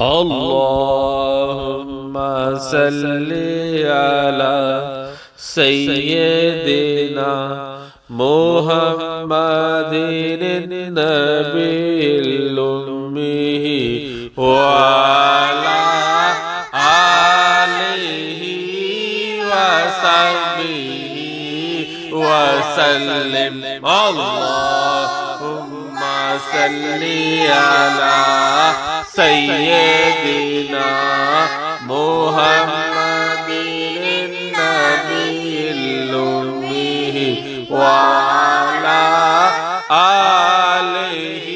اللهم صل على سيدنا محمد النبي الأمي وعلى آله وصحبه وسلم اللهم صل على سيدنا محمد النبي الأمي وعلى آله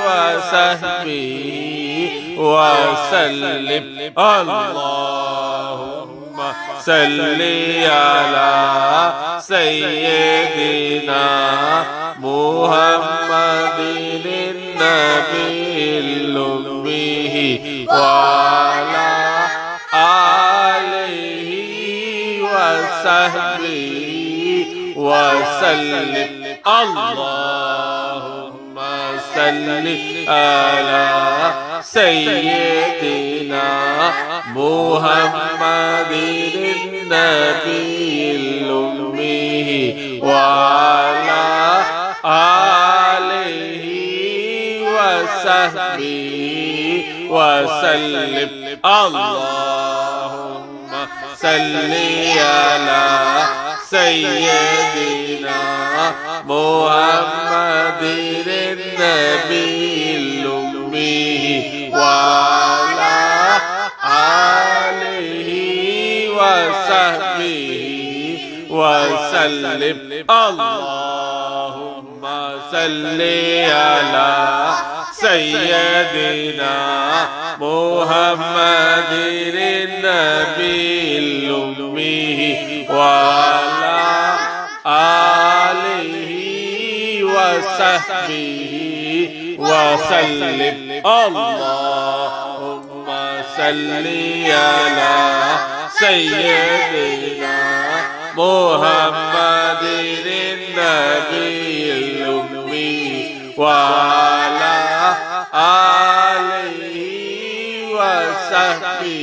وصحبه وسلم اللهم صل على سيدنا محمد النبي الأمي وعلى آله وصحبه وسلم اللهم صل على سيدنا محمد النبي الأمي وعلى آله وصحبه وسلم اللهم صل على سيدنا محمد النبي الأمي وعلى آله وصحبه وسلم اللهم صل على سيدنا محمد النبي الأمي وعلى آله وصحبه وسلم اللهم صل على سيدنا محمد النبي الأمي وعلى آله وصحبه